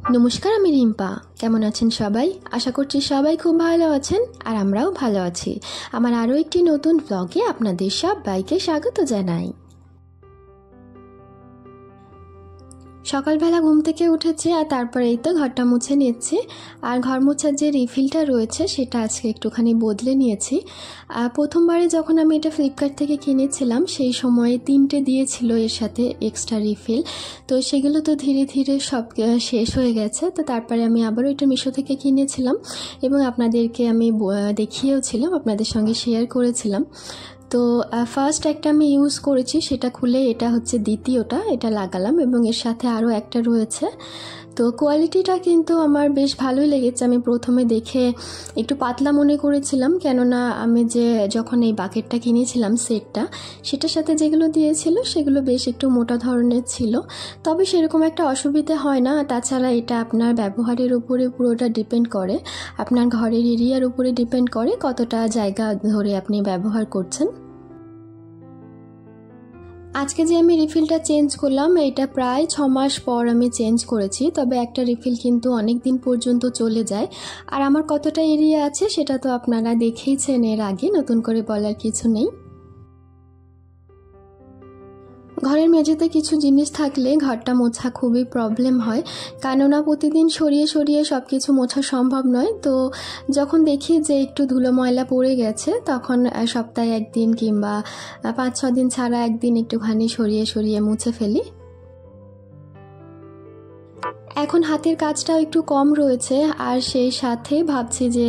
নমস্কার, আমি রিম্পা। কেমন আছেন সবাই? আশা করছি সবাই খুব ভালো আছেন, আর আমরাও ভালো আছি। আমার আরও একটি নতুন ব্লগে আপনাদের সবাইকে স্বাগত জানাই। সকালবেলা ঘুম থেকে উঠেছি আর তারপরে এই তো ঘরটা মুছে নিচ্ছি। আর ঘর মোছার যে রিফিলটা রয়েছে সেটা আজকে একটুখানি বদলে নিয়েছি। প্রথমবারে যখন আমি এটা ফ্লিপকার্ট থেকে কিনেছিলাম সেই সময়ে 3টে দিয়েছিল এর সাথে এক্সট্রা রিফিল। তো সেগুলো তো ধীরে ধীরে সব শেষ হয়ে গেছে। তো তারপরে আমি আবারও এটা মিশো থেকে কিনেছিলাম এবং আপনাদেরকে আমি দেখিয়েওছিলাম, আপনাদের সঙ্গে শেয়ার করেছিলাম। তো ফার্স্ট একটা আমি ইউজ করেছি, সেটা খুলে এটা হচ্ছে দ্বিতীয়টা, এটা লাগালাম এবং এর সাথে আরও একটা রয়েছে। তো কোয়ালিটিটা কিন্তু আমার বেশ ভালোই লেগেছে। আমি প্রথমে দেখে একটু পাতলা মনে করেছিলাম, কেননা আমি যখন এই বাকেটটা কিনেছিলাম সেটটা, সেটার সাথে যেগুলো দিয়েছিল সেগুলো বেশ একটু মোটা ধরনের ছিল। তবে সেরকম একটা অসুবিধে হয় না। তাছাড়া এটা আপনার ব্যবহারের উপরে পুরোটা ডিপেন্ড করে, আপনার ঘরের এরিয়ার উপরে ডিপেন্ড করে কতটা জায়গা ধরে আপনি ব্যবহার করছেন। আজকে যে আমি রিফিলটা চেঞ্জ করলাম, এটা প্রায় 6 মাস পর আমি চেঞ্জ করেছি। তবে একটা রিফিল কিন্তু অনেক দিন পর্যন্ত চলে যায়। আর আমার কতটা এরিয়া আছে সেটা তো আপনারা দেখেইছেন এর আগে, নতুন করে বলার কিছু নেই। ঘরের মেঝেতে কিছু জিনিস থাকলে ঘরটা মোছা খুবই প্রবলেম হয়, কেননা প্রতিদিন সরিয়ে সরিয়ে সব কিছু মোছা সম্ভব নয়। তো যখন দেখি যে একটু ধুলো ময়লা পড়ে গেছে, তখন সপ্তাহে একদিন কিংবা 5-6 দিন ছাড়া একদিন একটুখানি সরিয়ে সরিয়ে মুছে ফেলি। এখন হাতের কাজটাও একটু কম রয়েছে, আর সেই সাথে ভাবছি যে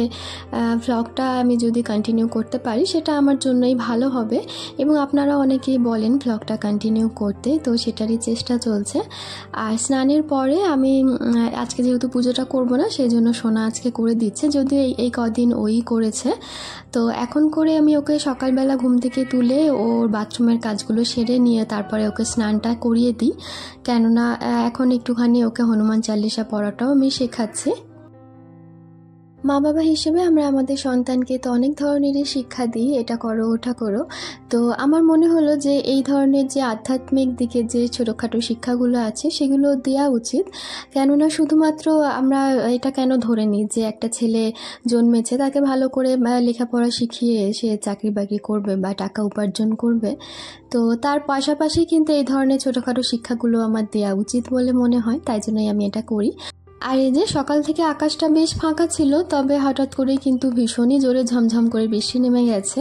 ভ্লগটা আমি যদি কন্টিনিউ করতে পারি সেটা আমার জন্যই ভালো হবে। এবং আপনারা অনেকেই বলেন ভ্লগটা কন্টিনিউ করতে, তো সেটারই চেষ্টা চলছে। আর স্নানের পরে আমি আজকে যেহেতু পুজোটা করব না, সেই জন্য সোনা আজকে করে দিচ্ছে, যদিও এই কদিন ওই করেছে। তো এখন করে আমি ওকে সকালবেলা ঘুম থেকে তুলে ওর বাথরুমের কাজগুলো সেরে নিয়ে তারপরে ওকে স্নানটা করিয়ে দিই, কেননা এখন একটুখানি ওকে হনুমান চালিসা পড়াটাও আমি শেখাচ্ছি। মা বাবা হিসেবে আমরা আমাদের সন্তানকে তো অনেক ধরনেরই শিক্ষা দিই, এটা করো ওটা করো। তো আমার মনে হলো যে এই ধরনের যে আধ্যাত্মিক দিকে যে ছোটোখাটো শিক্ষাগুলো আছে সেগুলো দেওয়া উচিত। কেননা শুধুমাত্র আমরা এটা কেন ধরে নিই যে একটা ছেলে জন্মেছে, তাকে ভালো করে লেখাপড়া শিখিয়ে সে চাকরি বাকরি করবে বা টাকা উপার্জন করবে। তো তার পাশাপাশি কিন্তু এই ধরনের ছোটোখাটো শিক্ষাগুলো আমার দেওয়া উচিত বলে মনে হয়, তাই জন্যই আমি এটা করি। আর এই যে সকাল থেকে আকাশটা বেশ ফাঁকা ছিল, তবে হঠাৎ করেই কিন্তু ভীষণই জোরে ঝমঝম করে বৃষ্টি নেমে গেছে।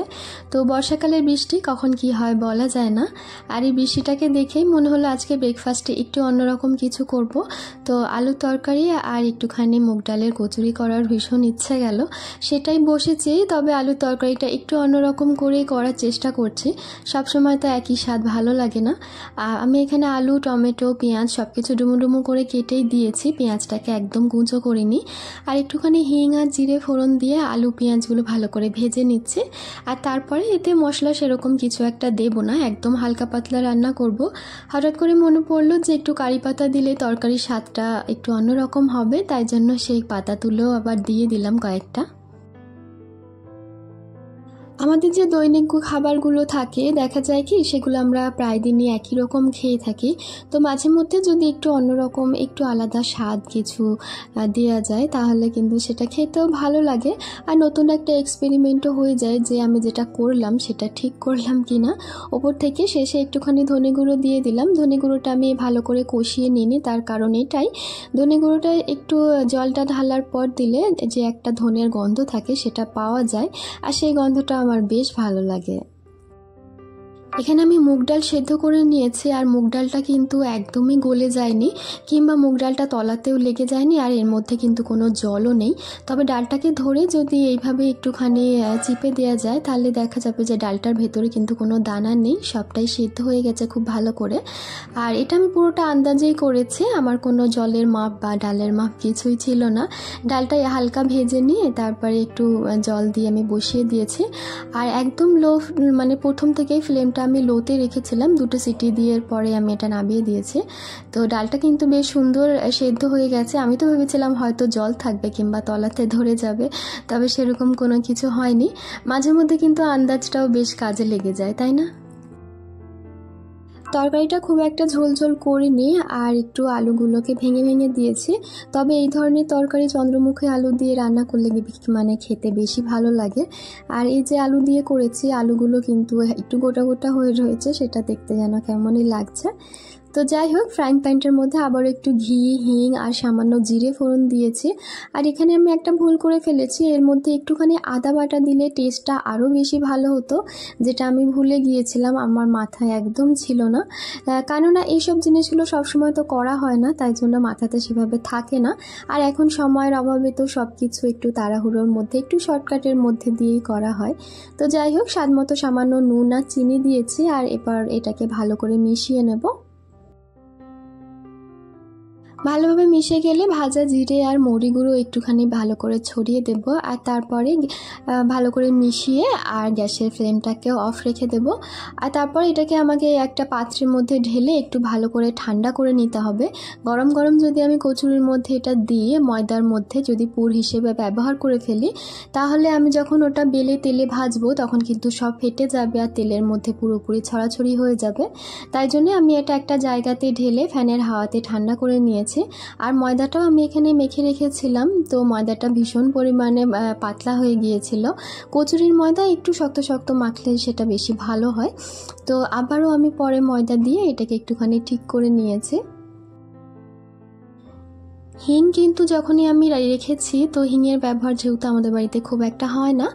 তো বর্ষাকালের বৃষ্টি কখন কি হয় বলা যায় না। আর এই বৃষ্টিটাকে দেখেই মনে হলো আজকে ব্রেকফাস্টে একটু অন্যরকম কিছু করব। তো আলুর তরকারি আর একটুখানি মুগ ডালের কচুরি করার ভীষণ ইচ্ছে গেল, সেটাই বসেছি। তবে আলুর তরকারিটা একটু অন্যরকম করেই করার চেষ্টা করছি, সবসময় তো একই স্বাদ ভালো লাগে না। আমি এখানে আলু, টমেটো, পেঁয়াজ সব কিছু ডুমো ডুমো করে কেটেই দিয়েছি, পেঁয়াজটাকে একদম কুঁচো করিনি। আর একটুখানি হিং আর জিরে ফোড়ন দিয়ে আলু পেঁয়াজগুলো ভালো করে ভেজে নিচ্ছি। আর তারপরে এতে মশলা সেরকম কিছু একটা দেব না, একদম হালকা পাতলা রান্না করব। হঠাৎ করে মনে পড়লো যে একটু কারি পাতা দিলে তরকারির স্বাদটা একটু অন্যরকম হবে, তাই জন্য সেই পাতা তুলেও আবার দিয়ে দিলাম কয়েকটা। আমাদের যে দৈনিক খাবারগুলো থাকে দেখা যায় কি সেগুলো আমরা প্রায় দিনই একই রকম খেয়ে থাকি। তো মাঝে মধ্যে যদি একটু অন্যরকম একটু আলাদা স্বাদ কিছু দেওয়া যায় তাহলে কিন্তু সেটা খেতেও ভালো লাগে, আর নতুন একটা এক্সপেরিমেন্টও হয়ে যায় যে আমি যেটা করলাম সেটা ঠিক করলাম কি না। ওপর থেকে শেষে একটুখানি ধনে গুঁড়ো দিয়ে দিলাম। ধনে গুঁড়োটা আমি ভালো করে কষিয়ে নিইনি, তার কারণ এটাই, ধনে গুঁড়োটা একটু জলটা ঢালার পর দিলে যে একটা ধনের গন্ধ থাকে সেটা পাওয়া যায়, আর সেই গন্ধটা আমার বেশ ভালো লাগে। এখানে আমি মুগ ডাল সেদ্ধ করে নিয়েছি, আর মুগ ডালটা কিন্তু একদমই গলে যায়নি কিংবা মুগ ডালটা তলাতেও লেগে যায়নি, আর এর মধ্যে কিন্তু কোনো জলও নেই। তবে ডালটাকে ধরে যদি এইভাবে একটুখানি চিপে দেওয়া যায় তাহলে দেখা যাবে যে ডালটার ভেতরে কিন্তু কোনো দানা নেই, সবটাই সেদ্ধ হয়ে গেছে খুব ভালো করে। আর এটা আমি পুরোটা আন্দাজেই করেছি, আমার কোনো জলের মাপ বা ডালের মাপ কিছুই ছিল না। ডালটা হালকা ভেজে নিয়ে তারপরে একটু জল দিয়ে আমি বসিয়ে দিয়েছি। আর একদম মানে প্রথম থেকেই ফ্লেমটা আমি লোতে রেখেছিলাম, 2টো সিটি দিয়ে পরে আমি এটা নামিয়ে দিয়েছি। তো ডালটা কিন্তু বেশ সুন্দর সেদ্ধ হয়ে গেছে। আমি তো ভেবেছিলাম হয়তো জল থাকবে কিংবা তলাতে ধরে যাবে, তবে সেরকম কোনো কিছু হয়নি। মাঝে মধ্যে কিন্তু আন্দাজটাও বেশ কাজে লেগে যায়, তাই না? তরকারিটা খুব একটা ঝোল করিনি, আর একটু আলুগুলোকে ভেঙে ভেঙে দিয়েছি। তবে এই ধরনের তরকারি চন্দ্রমুখী আলু দিয়ে রান্না করলে মানে খেতে বেশি ভালো লাগে। আর এই যে আলু দিয়ে করেছি, আলুগুলো কিন্তু একটু গোটা গোটা হয়ে রয়েছে, সেটা দেখতে যেন কেমনই লাগছে। তো যাই হোক, ফ্রাইং প্যানটার মধ্যে আবার একটু ঘি, হিং আর সামান্য জিরে ফোড়ন দিয়েছি। আর এখানে আমি একটা ভুল করে ফেলেছি, এর মধ্যে একটুখানি আদা বাটা দিলে টেস্টটা আরও বেশি ভালো হতো, যেটা আমি ভুলে গিয়েছিলাম, আমার মাথায় একদম ছিল না। কেননা এইসব জিনিসগুলো সবসময় তো করা হয় না, তাই জন্য মাথাতে সেভাবে থাকে না। আর এখন সময়ের অভাবে তো সব কিছু একটু তাড়াহুড়োর মধ্যে, একটু শর্টকাটের মধ্যে দিয়েই করা হয়। তো যাই হোক, স্বাদমতো সামান্য নুন আর চিনি দিয়েছি, আর এবার এটাকে ভালো করে মিশিয়ে নেব। ভালোভাবে মিশে গেলে ভাজা জিরে আর মৌরি গুঁড়ো একটুখানি ভালো করে ছড়িয়ে দেব, আর তারপরে ভালো করে মিশিয়ে আর গ্যাসের ফ্লেমটাকেও অফ রেখে দেব। আর তারপরে এটাকে আমাকে একটা পাত্রের মধ্যে ঢেলে একটু ভালো করে ঠান্ডা করে নিতে হবে। গরম গরম যদি আমি কচুরির মধ্যে এটা দিয়ে ময়দার মধ্যে যদি পুর হিসেবে ব্যবহার করে ফেলি, তাহলে আমি যখন ওটা বেলে তেলে ভাজবো তখন কিন্তু সব ফেটে যাবে আর তেলের মধ্যে পুরোপুরি ছড়াছড়ি হয়ে যাবে। তাই জন্য আমি এটা একটা জায়গাতে ঢেলে ফ্যানের হাওয়াতে ঠান্ডা করে নিয়েছি। আর ময়দাটাও আমি এখানে মেখে রেখেছিলাম, তো ময়দাটা ভীষণ পরিমাণে পাতলা হয়ে গিয়েছিল। কচুরির ময়দা একটু শক্ত শক্ত মাখলে সেটা বেশি ভালো হয়। তো আবারও আমি পরে ময়দা দিয়ে এটাকে একটুখানি ঠিক করে নিয়েছি। হিং কিন্তু যখনই আমি রেখেছি, তো হিংয়ের ব্যবহার যেহেতু আমাদের বাড়িতে খুব একটা হয় না,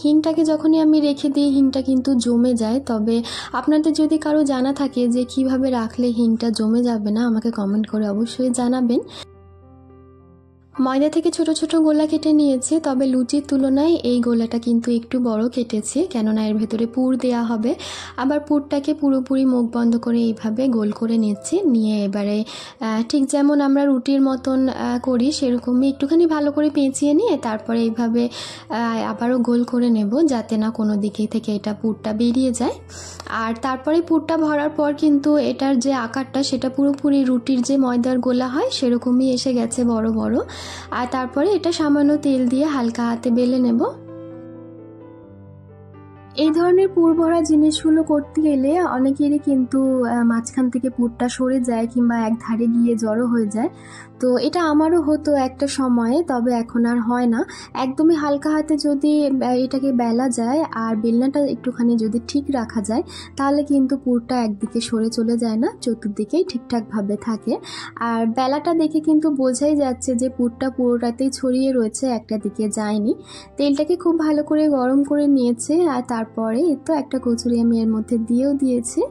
হিংটাকে যখনই আমি রেখে দিই হিংটা কিন্তু জমে যায়। তবে আপনাদের যদি কারো জানা থাকে যে কিভাবে রাখলে হিংটা জমে যাবে না, আমাকে কমেন্ট করে অবশ্যই জানাবেন। ময়দা থেকে ছোট ছোট গোলা কেটে নিয়েছি, তবে লুচির তুলনায় এই গোলাটা কিন্তু একটু বড় কেটেছি, কেননা এর ভেতরে পুর দেওয়া হবে। আবার পুরটাকে পুরোপুরি মুখ বন্ধ করে এইভাবে গোল করে নিচ্ছি, নিয়ে এবারে ঠিক যেমন আমরা রুটির মতন করি সেরকমই একটুখানি ভালো করে পেঁচিয়ে নিয়ে তারপরে এইভাবে আবারও গোল করে নেব, যাতে না কোনো দিকে থেকে এটা পুরটা বেরিয়ে যায়। আর তারপরে পুরটা ভরার পর কিন্তু এটার যে আকারটা সেটা পুরোপুরি রুটির যে ময়দার গোলা হয় সেরকমই এসে গেছে, বড় বড়। আর তারপরে এটা সামান্য তেল দিয়ে হালকা হাতে বেলে নেব। এই ধরনের পুর ভরা জিনিসগুলো করতে গেলে অনেকেরই কিন্তু মাঝখান থেকে পুরটা সরে যায় কিংবা এক ধারে গিয়ে জড়ো হয়ে যায়। তো এটা আমারও হতো একটা সময়ে, তবে এখন আর হয় না। একদমই হালকা হাতে যদি এটাকে বেলা যায় আর বেলনাটা একটুখানি যদি ঠিক রাখা যায়, তাহলে কিন্তু পুরটা একদিকে সরে চলে যায় না, চতুর্দিকেই ঠিকঠাকভাবে থাকে। আর বেলাটা দেখে কিন্তু বোঝাই যাচ্ছে যে পুরটা পুরোটাতেই ছড়িয়ে রয়েছে, একটা দিকে যায়নি। তেলটাকে খুব ভালো করে গরম করে নিয়েছে, আর তারপরে তো একটা কচুরি আমি এর মধ্যে দিয়েও দিয়েছি।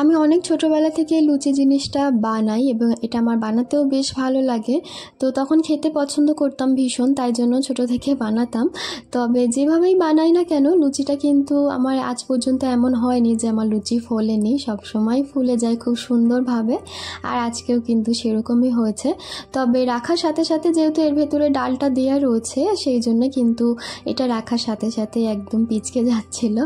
আমি অনেক ছোটোবেলা থেকে লুচি জিনিসটা বানাই এবং এটা আমার বানাতেও বেশ ভালো লাগে। তো তখন খেতে পছন্দ করতাম ভীষণ, তাই জন্য ছোটো থেকে বানাতাম। তবে যেভাবেই বানাই না কেন, লুচিটা কিন্তু আমার আজ পর্যন্ত এমন হয়নি যে আমার লুচি ফোলেনি, সবসময় ফুলে যায় খুব সুন্দরভাবে। আর আজকেও কিন্তু সেরকমই হয়েছে। তবে রাখার সাথে সাথে যেহেতু এর ভেতরে ডালটা দেওয়া রয়েছে, সেই জন্য কিন্তু এটা রাখার সাথে সাথে একদম পিচকে যাচ্ছিল।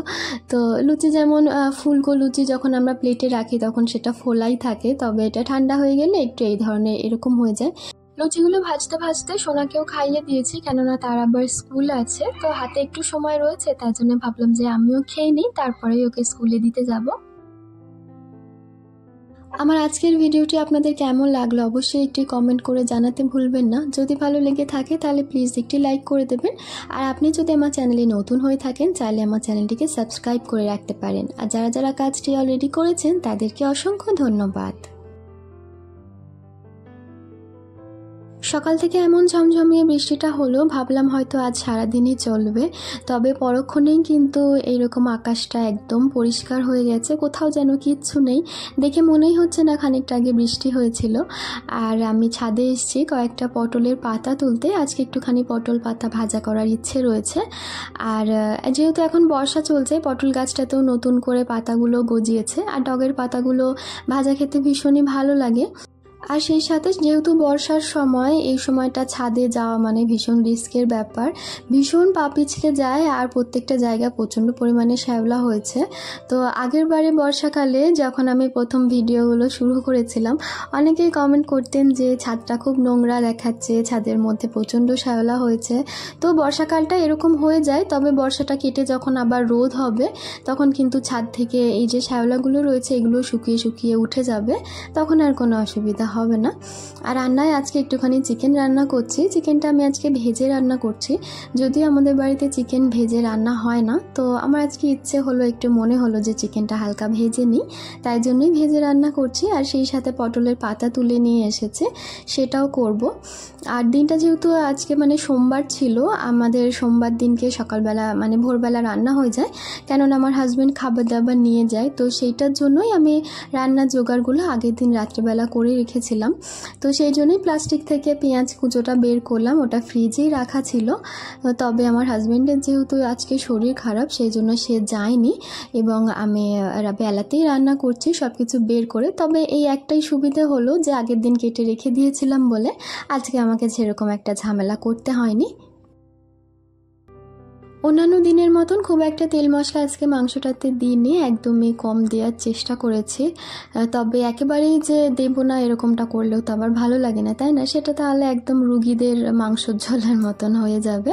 তো লুচি যেমন ফুলকো লুচি যখন আমরা প্লেটে রাখি তখন সেটা ফোলাই থাকে, তবে এটা ঠান্ডা হয়ে গেলে একটু এই ধরনের এরকম হয়ে যায়। লুচিগুলো ভাজতে ভাজতে সোনাকেও খাইয়ে দিয়েছি, কেননা তার আবার স্কুল আছে, তো হাতে একটু সময় রয়েছে, তাই জন্য ভাবলাম যে আমিও খেয়ে নিই, তারপরে ওকে স্কুলে দিতে যাব। আমার আজকের ভিডিওটি আপনাদের কেমন লাগলো অবশ্যই একটি কমেন্ট করে জানাতে ভুলবেন না। যদি ভালো লেগে থাকে তাহলে প্লিজ একটি লাইক করে দেবেন। আর আপনি যদি আমার চ্যানেলে নতুন হয়ে থাকেন চাইলে আমার চ্যানেলটিকে সাবস্ক্রাইব করে রাখতে পারেন। আর যারা যারা কাজটি অলরেডি করেছেন তাদেরকে অসংখ্য ধন্যবাদ। সকাল থেকে এমন ঝমঝমিয়ে বৃষ্টিটা হলো, ভাবলাম হয়তো আজ সারাদিনই চলবে, তবে পরক্ষণেই কিন্তু এইরকম আকাশটা একদম পরিষ্কার হয়ে গেছে, কোথাও যেন কিচ্ছু নেই। দেখে মনেই হচ্ছে না খানিকটা আগে বৃষ্টি হয়েছিল। আর আমি ছাদে এসেছি কয়েকটা পটলের পাতা তুলতে, আজকে একটুখানি পটল পাতা ভাজা করার ইচ্ছে রয়েছে। আর যেহেতু এখন বর্ষা চলছে, পটল গাছটাতেও নতুন করে পাতাগুলো গজিয়েছে, আর ডগের পাতাগুলো ভাজা খেতে ভীষণই ভালো লাগে। আর সেই সাথে যেহেতু বর্ষার সময়, এই সময়টা ছাদে যাওয়া মানে ভীষণ রিস্কের ব্যাপার, ভীষণ পা পিছলে যায় আর প্রত্যেকটা জায়গায় প্রচণ্ড পরিমাণে শ্যাওলা হয়েছে। তো আগের বারে বর্ষাকালে যখন আমি প্রথম ভিডিওগুলো শুরু করেছিলাম, অনেকেই কমেন্ট করতেন যে ছাদটা খুব নোংরা দেখাচ্ছে, ছাদের মধ্যে প্রচণ্ড শ্যাওলা হয়েছে। তো বর্ষাকালটা এরকম হয়ে যায়, তবে বর্ষাটা কেটে যখন আবার রোদ হবে তখন কিন্তু ছাদ থেকে এই যে শ্যাওলাগুলো রয়েছে এগুলো শুকিয়ে শুকিয়ে উঠে যাবে, তখন আর কোনো অসুবিধা হবে না। আর রান্নায় আজকে একটুখানি চিকেন রান্না করছি। চিকেনটা আমি আজকে ভেজে রান্না করছি, যদিও আমাদের বাড়িতে চিকেন ভেজে রান্না হয় না। তো আমার আজকে ইচ্ছে হলো, একটু মনে হলো যে চিকেনটা হালকা ভেজে নিই, তাই জন্যই ভেজে রান্না করছি। আর সেই সাথে পটলের পাতা তুলে নিয়ে এসেছে, সেটাও করব। আর দিনটা যেহেতু আজকে মানে সোমবার ছিল, আমাদের সোমবার দিনকে সকালবেলা মানে ভোরবেলা রান্না হয়ে যায়, কেননা আমার হাজব্যান্ড খাবার দাবার নিয়ে যায়। তো সেইটার জন্যই আমি রান্নার জোগাড়গুলো আগের দিন রাত্রেবেলা করে রেখেছিলাম। তো সেই জন্যই প্লাস্টিক থেকে পেঁয়াজ কুচোটা বের করলাম, ওটা ফ্রিজেই রাখা ছিল। তবে আমার হাজব্যান্ডের যেহেতু আজকে শরীর খারাপ, সেই জন্য সে যায়নি এবং আমি বেলাতেই রান্না করছি সব কিছু বের করে। তবে এই একটাই সুবিধা হলো যে আগের দিন কেটে রেখে দিয়েছিলাম বলে আজকে আমাকে সেরকম একটা ঝামেলা করতে হয়নি। অন্যান্য দিনের মতন খুব একটা তেল মশলা আজকে মাংসটাতে দিইনি, একদমই কম দেওয়ার চেষ্টা করেছি। তবে একেবারেই যে দেব না এরকমটা করলেও তো আবার ভালো লাগে না, তাই না? সেটা তাহলে একদম রুগীদের মাংসর ঝোলের মতন হয়ে যাবে।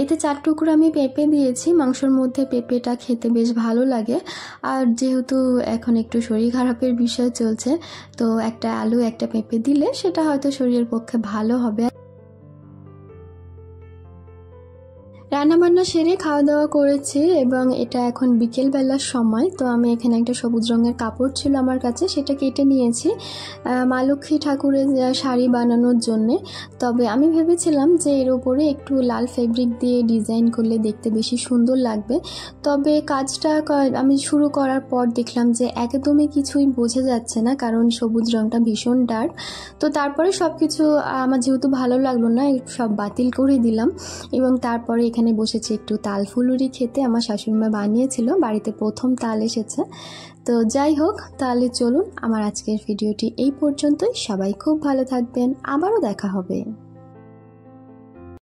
এতে 4 টুকরো আমি পেঁপে দিয়েছি, মাংসর মধ্যে পেঁপেটা খেতে বেশ ভালো লাগে। আর যেহেতু এখন একটু শরীর খারাপের বিষয় চলছে, তো একটা আলু একটা পেঁপে দিলে সেটা হয়তো শরীরের পক্ষে ভালো হবে। রান্নাবান্না সেরে খাওয়া দাওয়া করেছি এবং এটা এখন বিকেলবেলার সময়। তো আমি এখানে একটা সবুজ রঙের কাপড় ছিল আমার কাছে, সেটা কেটে নিয়েছি মা লক্ষ্মী ঠাকুরের শাড়ি বানানোর জন্যে। তবে আমি ভেবেছিলাম যে এর উপরে একটু লাল ফেব্রিক দিয়ে ডিজাইন করলে দেখতে বেশি সুন্দর লাগবে। তবে কাজটা আমি শুরু করার পর দেখলাম যে একদমই কিছুই বোঝা যাচ্ছে না, কারণ সবুজ রঙটা ভীষণ ডার্ক। তো তারপরে সব কিছু আমার যেহেতু ভালো লাগলো না, সব বাতিল করে দিলাম এবং তারপরে এখানে বসেছি একটু তাল ফুলুরি খেতে। আমার শাশুড়িমা বানিয়েছিল, বাড়িতে প্রথম তাল এসেছে। তো যাই হোক, তাহলে চলুন আমার আজকের ভিডিওটি এই পর্যন্তই। সবাই খুব ভালো থাকবেন, আবারও দেখা হবে।